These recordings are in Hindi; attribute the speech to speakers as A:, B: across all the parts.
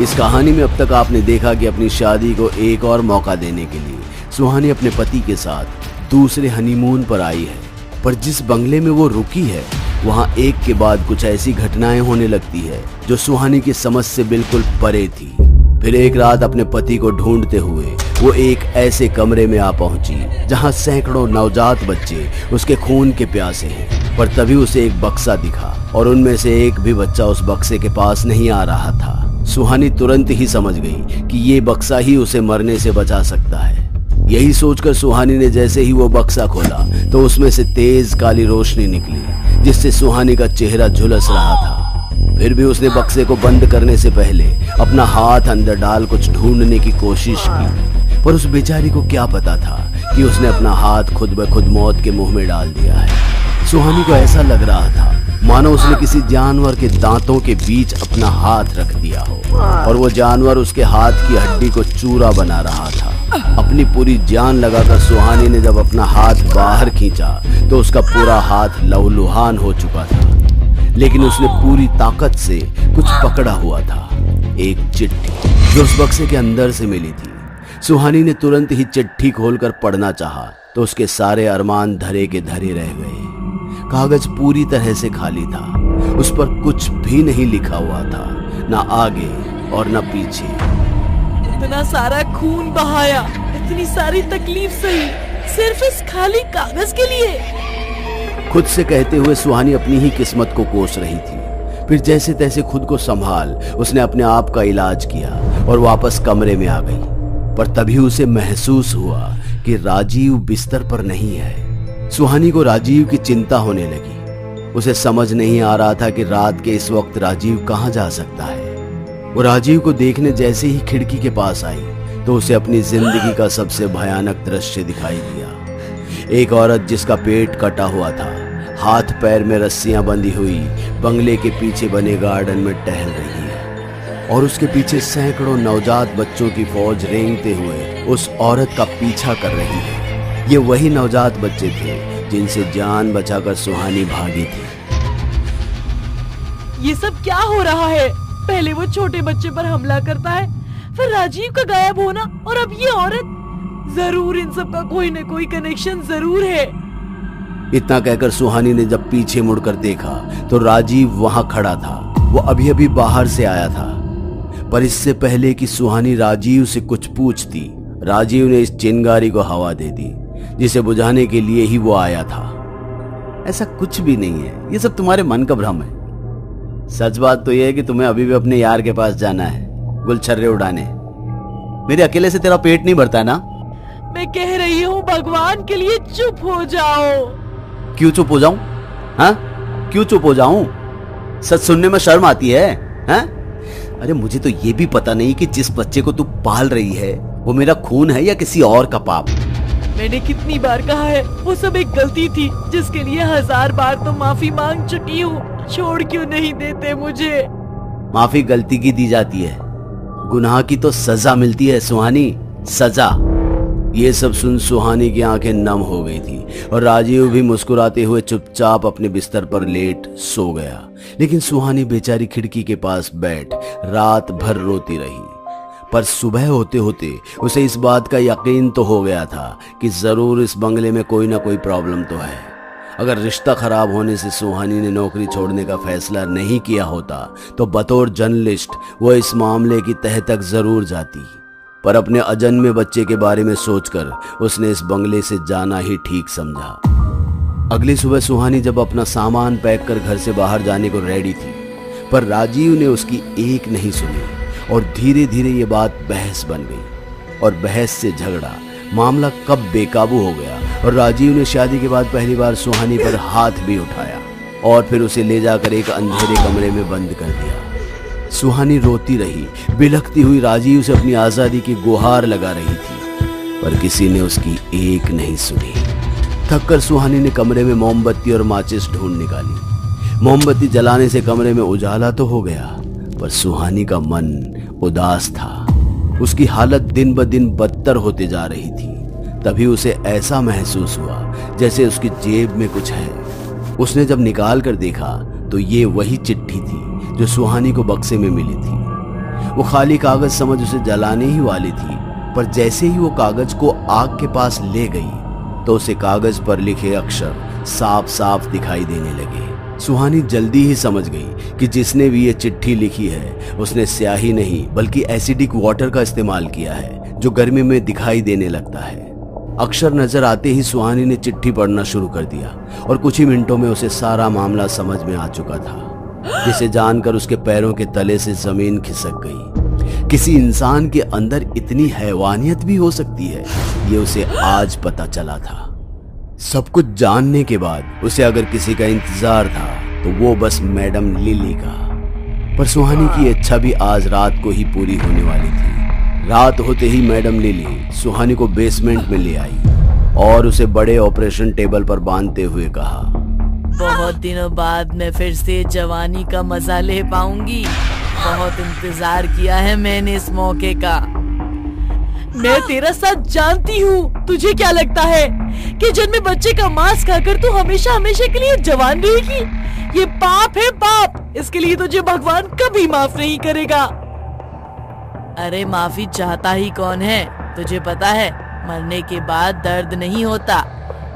A: इस कहानी में अब तक आपने देखा कि अपनी शादी को एक और मौका देने के लिए सुहानी अपने पति के साथ दूसरे हनीमून पर आई है। पर जिस बंगले में वो रुकी है वहां एक के बाद कुछ ऐसी घटनाएं होने लगती है जो सुहानी की समझ से बिल्कुल परे थी। फिर एक रात अपने पति को ढूंढते हुए वो एक ऐसे कमरे में आ पहुंची जहां सैकड़ों नवजात बच्चे उसके खून के प्यासे हैं। पर तभी उसे एक बक्सा दिखा और उनमें से एक भी बच्चा उस बक्से के पास नहीं आ रहा था। सुहानी तुरंत ही समझ गई कि ये बक्सा ही उसे मरने से बचा सकता है। यही सोचकर सुहानी ने जैसे ही वो बक्सा खोला तो उसमें से तेज काली रोशनी निकली जिससे सुहानी का चेहरा झुलस रहा था। फिर भी उसने बक्से को बंद करने से पहले अपना हाथ अंदर डाल कुछ ढूंढने की कोशिश की, पर उस बेचारी को क्या पता था कि उसने अपना हाथ खुद ब खुद मौत के मुंह में डाल दिया है। सुहानी को ऐसा लग रहा था मानो उसने किसी जानवर के दांतों के बीच अपना हाथ रख दिया हो और वो जानवर उसके हाथ की हड्डी को चूरा बना रहा था। अपनी पूरी जान लगाकर सुहानी ने जब अपना हाथ बाहर खींचा तो उसका पूरा हाथ लहूलुहान हो चुका था, लेकिन उसने पूरी ताकत से कुछ पकड़ा हुआ था, एक चिट्ठी जो उस बक्से के अंदर से मिली थी। सुहानी ने तुरंत ही चिट्ठी खोलकर पढ़ना चाहा तो उसके सारे अरमान धरे के धरे रह गए। कागज पूरी तरह से खाली था, उस पर कुछ भी नहीं लिखा हुआ था, ना आगे और ना पीछे।
B: इतना सारा खून बहाया, इतनी सारी तकलीफ सही, सिर्फ इस खाली कागज के लिए।
A: खुद से कहते हुए सुहानी अपनी ही किस्मत को कोस रही थी। फिर जैसे तैसे खुद को संभाल उसने अपने आप का इलाज किया और वापस कमरे में आ गई। पर तभी उसे महसूस हुआ कि राजीव बिस्तर पर नहीं है। सुहानी को राजीव की चिंता होने लगी। उसे समझ नहीं आ रहा था कि रात के इस वक्त राजीव कहाँ जा सकता है। वो राजीव को देखने जैसे ही खिड़की के पास आई तो उसे अपनी जिंदगी का सबसे भयानक दृश्य दिखाई दिया। एक औरत जिसका पेट कटा हुआ था, हाथ पैर में रस्सियां बंधी हुई, बंगले के पीछे बने गार्डन में टहल रही है और उसके पीछे सैकड़ों नवजात बच्चों की फौज रेंगते हुए उस औरत का पीछा कर रही है। ये वही नवजात बच्चे थे जिनसे जान बचाकर सुहानी भागी थी।
B: ये सब क्या हो रहा है? पहले वो छोटे बच्चे पर हमला करता है, फिर राजीव का गायब होना और अब ये औरत। जरूर इन सब का कोई न कोई कनेक्शन जरूर है।
A: इतना कहकर सुहानी ने जब पीछे मुड़कर देखा तो राजीव वहां खड़ा था। वो अभी अभी बाहर से आया था। पर इससे पहले कि सुहानी राजीव से कुछ पूछती, राजीव ने इस चिंगारी को हवा दे दी जिसे बुझाने के लिए ही वो आया था। ऐसा कुछ भी नहीं है, ये सब तुम्हारे मन का भ्रम है। सच बात तो यह है कि तुम्हें अभी भी अपने यार के पास जाना है, गुलछर्रे उड़ाने। मेरे अकेले से तेरा पेट नहीं भरता ना?
B: मैं कह रही हूँ भगवान के लिए चुप हो जाओ।
A: क्यों चुप हो जाऊं? हाँ, क्यों चुप हो जाऊं? सच सुनने में शर्म आती है? हाँ? अरे मुझे तो ये भी पता नहीं कि जिस बच्चे को तू पाल रही है वो मेरा खून है या किसी और का पाप।
B: मैंने कितनी बार कहा है वो सब एक गलती थी जिसके लिए 1000 बार तो माफी मांग चुकी हूँ। छोड़ क्यों नहीं देते मुझे?
A: माफी गलती की दी जाती है, गुनाह की तो सजा मिलती है सुहानी, सजा। ये सब सुन सुहानी की आंखें नम हो गई थी और राजीव भी मुस्कुराते हुए चुपचाप अपने बिस्तर पर लेट सो गया। लेकिन सुहानी बेचारी खिड़की के पास बैठ रात भर रोती रही। पर सुबह होते होते उसे इस बात का यकीन तो हो गया था कि जरूर इस बंगले में कोई ना कोई प्रॉब्लम तो है। अगर रिश्ता खराब होने से सुहानी ने नौकरी छोड़ने का फैसला नहीं किया होता तो बतौर जर्नलिस्ट वो इस मामले की तह तक जरूर जाती। पर अपने अजन्मे बच्चे के बारे में सोचकर उसने इस बंगले से जाना ही ठीक समझा। अगली सुबह सुहानी जब अपना सामान पैक कर घर से बाहर जाने को रेडी थी, पर राजीव ने उसकी एक नहीं सुनी और धीरे धीरे ये बात बहस बन गई और बहस से झगड़ा। मामला कब बेकाबू हो गया और राजीव ने शादी के बाद पहली बार सुहानी पर हाथ भी उठाया और फिर उसे ले जाकर एक अंधेरे कमरे में बंद कर दिया। सुहानी रोती रही, बिलखती हुई राजीव से अपनी आजादी की गुहार लगा रही थी, पर किसी ने उसकी एक नहीं सुनी। थककर सुहानी ने कमरे में मोमबत्ती और माचिस ढूंढ निकाली। मोमबत्ती जलाने से कमरे में उजाला तो हो गया, पर सुहानी का मन उदास था। उसकी हालत दिन ब दिन बदतर होते जा रही थी। तभी उसे ऐसा महसूस हुआ जैसे उसकी जेब में कुछ है। उसने जब निकाल कर देखा तो ये वही चिट्ठी थी जो सुहानी को बक्से में मिली थी। वो खाली कागज समझ उसे जलाने ही वाली थी, पर जैसे ही वो कागज को आग के पास ले गई तो उसे कागज पर लिखे अक्षर साफ साफ दिखाई देने लगे। सुहानी जल्दी ही समझ गई कि जिसने भी ये चिट्ठी लिखी है उसने स्याही नहीं बल्कि एसिडिक वाटर का इस्तेमाल किया है, जो गर्मी में दिखाई देने लगता है। अक्षर नजर आते ही सुहानी ने चिट्ठी पढ़ना शुरू कर दिया और कुछ ही मिनटों में उसे सारा मामला समझ में आ चुका था, जिसे जानकर उसके पैरों के तले से जमीन खिसक गई। किसी इंसान के अंदर इतनी हैवानियत भी हो सकती है, ये उसे आज पता चला था। सब कुछ जानने के बाद उसे अगर किसी का इंतजार था तो वो बस मैडम लिली का। पर सुहानी की इच्छा भी आज रात को ही पूरी होने वाली थी। रात होते ही मैडम लिली सुहानी को बेसमेंट में ले आई और उसे बड़े ऑपरेशन टेबल पर बांधते हुए कहा,
B: बहुत दिनों बाद मैं फिर से जवानी का मजा ले पाऊंगी। बहुत इंतजार किया है मैंने इस मौके का। मैं तेरा साथ जानती हूँ। तुझे क्या लगता है कि जन्मे बच्चे का मांस खाकर तू हमेशा हमेशा के लिए जवान रहेगी? ये पाप है, पाप। इसके लिए तुझे भगवान कभी माफ नहीं करेगा। अरे माफी चाहता ही कौन है? तुझे पता है मरने के बाद दर्द नहीं होता,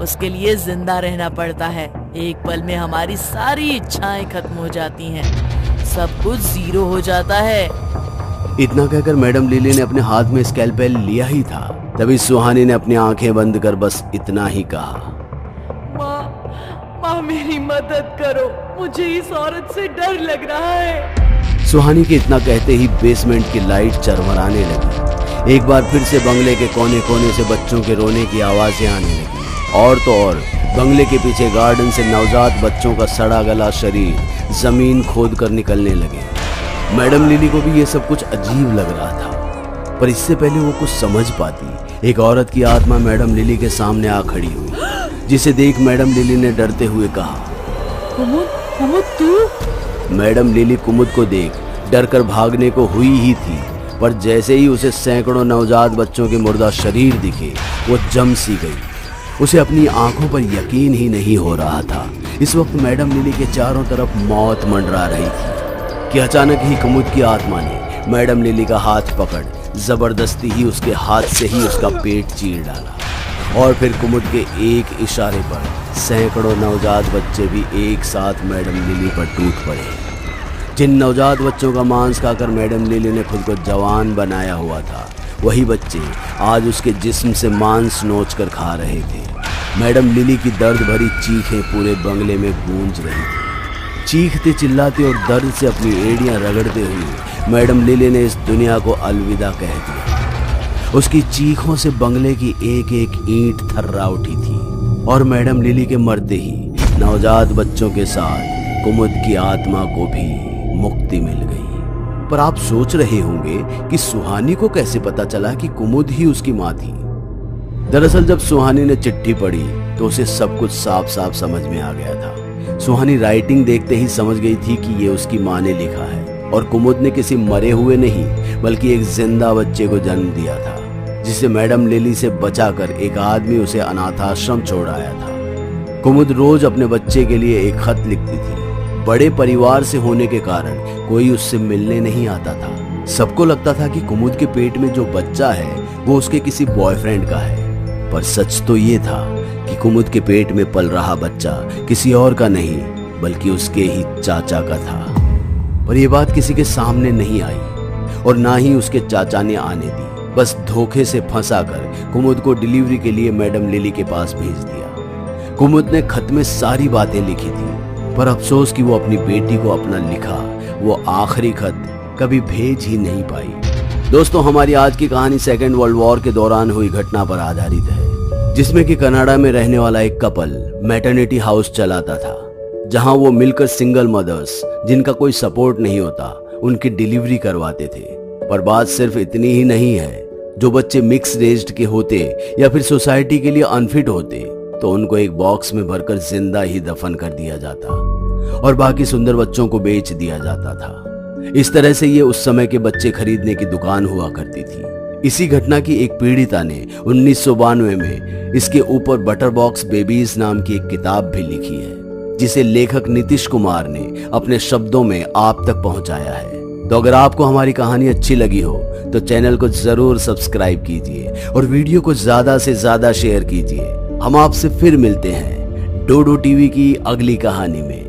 B: उसके लिए जिंदा रहना पड़ता है। एक पल में हमारी सारी इच्छाएं खत्म हो जाती हैं, सब कुछ जीरो हो जाता है।
A: इतना कहकर मैडम लिली ने अपने हाथ में स्कैलपेल लिया ही था, तभी सुहानी ने अपनी आंखें बंद कर बस इतना ही कहा,
B: माँ मेरी मदद करो, मुझे इस औरत से डर लग रहा है।
A: सुहानी के इतना कहते ही बेसमेंट की लाइट चरमराने लगी। एक बार फिर से बंगले के कोने कोने से बच्चों के रोने की आवाजें आने लगी। और तो और बंगले के पीछे गार्डन से नवजात बच्चों का सड़ा गला शरीर जमीन खोद कर निकलने लगे। मैडम लिली को भी ये सब कुछ अजीब लग रहा था, पर इससे पहले वो कुछ समझ पाती, एक औरत की आत्मा मैडम लिली के सामने आ खड़ी हुई, जिसे देख मैडम लिली ने डरते हुए कहा,
B: कुमुद तू?
A: मैडम लिली कुमुद को देख डर कर भागने को हुई ही थी, पर जैसे ही उसे सैकड़ों नवजात बच्चों के मुर्दा शरीर दिखे वो जम सी गई। उसे अपनी आंखों पर यकीन ही नहीं हो रहा था। इस वक्त मैडम लिली के चारों तरफ मौत मंडरा रही थी कि अचानक ही कुमुद की आत्मा ने मैडम लिली का हाथ पकड़ जबरदस्ती ही उसके हाथ से ही उसका पेट चीर डाला और फिर कुमुद के एक इशारे पर सैकड़ों नवजात बच्चे भी एक साथ मैडम लिली पर टूट पड़े। जिन नवजात बच्चों का मांस खाकर मैडम लिली ने खुद को जवान बनाया हुआ था, वही बच्चे आज उसके जिस्म से मांस नोच कर खा रहे थे। मैडम लिली की दर्द भरी चीखें पूरे बंगले में गूंज रही थी। चीखते चिल्लाते और दर्द से अपनी एड़ियां रगड़ते हुए मैडम लिली ने इस दुनिया को अलविदा कह दिया। उसकी चीखों से बंगले की एक एक ईंट थर्रा उठी थी और मैडम लिली के मरते ही नवजात बच्चों के साथ कुमुद की आत्मा को भी मुक्ति मिल गई। पर आप सोच रहे होंगे कि सुहानी को कैसे पता चला कि कुमुद ही उसकी माँ थी। दरअसल जब सुहानी ने चिट्ठी पढ़ी तो उसे सब कुछ साफ साफ समझ में आ गया था। सुहानी राइटिंग देखते ही समझ गई थी कि ये उसकी माँ ने लिखा है और कुमुद ने किसी मरे हुए नहीं बल्कि एक जिंदा बच्चे को जन्म दिया था, जिसे मैडम लिली से बचाकर एक आदमी उसे अनाथाश्रम छोड़ आया था। कुमुद रोज अपने बच्चे के लिए एक खत लिखती थी। बड़े परिवार से होने के कारण कोई उससे मिलने नहीं आता था। सबको लगता था कि कुमुद के पेट में जो बच्चा है वो उसके किसी बॉयफ्रेंड का है, पर सच तो ये था कि कुमुद के पेट में पल रहा बच्चा किसी और का नहीं बल्कि उसके ही चाचा का था। पर यह बात किसी के सामने नहीं आई और ना ही उसके चाचा ने आने दी। बस धोखे से फंसाकर कुमुद को डिलीवरी के लिए मैडम लिली के पास भेज दिया। कुमुद ने खत में सारी बातें लिखी थी, पर अफसोस कि वो अपनी बेटी को अपना लिखा वो आखिरी खत कभी भेज ही नहीं पाई। दोस्तों, हमारी आज की कहानी सेकेंड वर्ल्ड वॉर के दौरान हुई घटना पर आधारित है, जिसमें कि कनाडा में रहने वाला एक कपल मैटरनिटी हाउस चलाता था, जहां वो मिलकर सिंगल मदर्स जिनका कोई सपोर्ट नहीं होता उनकी डिलीवरी करवाते थे। पर बात सिर्फ इतनी ही नहीं है, जो बच्चे मिक्स रेज्ड के होते या फिर सोसाइटी के लिए अनफिट होते तो उनको एक बॉक्स में भरकर जिंदा ही दफन कर दिया जाता और बाकी सुंदर बच्चों को बेच दिया जाता था। इस तरह से ये उस समय के बच्चे खरीदने की दुकान हुआ करती थी। इसी घटना की एक पीड़िता ने 1992 में इसके ऊपर बटर बॉक्स बेबीज नाम की एक किताब भी लिखी है, जिसे लेखक नीतीश कुमार ने अपने शब्दों में आप तक पहुंचाया है। तो अगर आपको हमारी कहानी अच्छी लगी हो तो चैनल को जरूर सब्सक्राइब कीजिए और वीडियो को ज्यादा से ज्यादा शेयर कीजिए। हम आपसे फिर मिलते हैं डोडो टीवी की अगली कहानी में।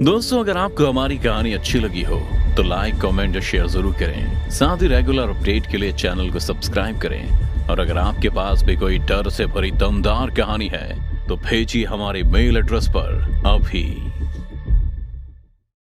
C: दोस्तों, अगर आपको हमारी कहानी अच्छी लगी हो तो लाइक, कमेंट और शेयर जरूर करें। साथ ही रेगुलर अपडेट के लिए चैनल को सब्सक्राइब करें। और अगर आपके पास भी कोई डर से भरी दमदार कहानी है तो भेजिए हमारे मेल एड्रेस पर अभी।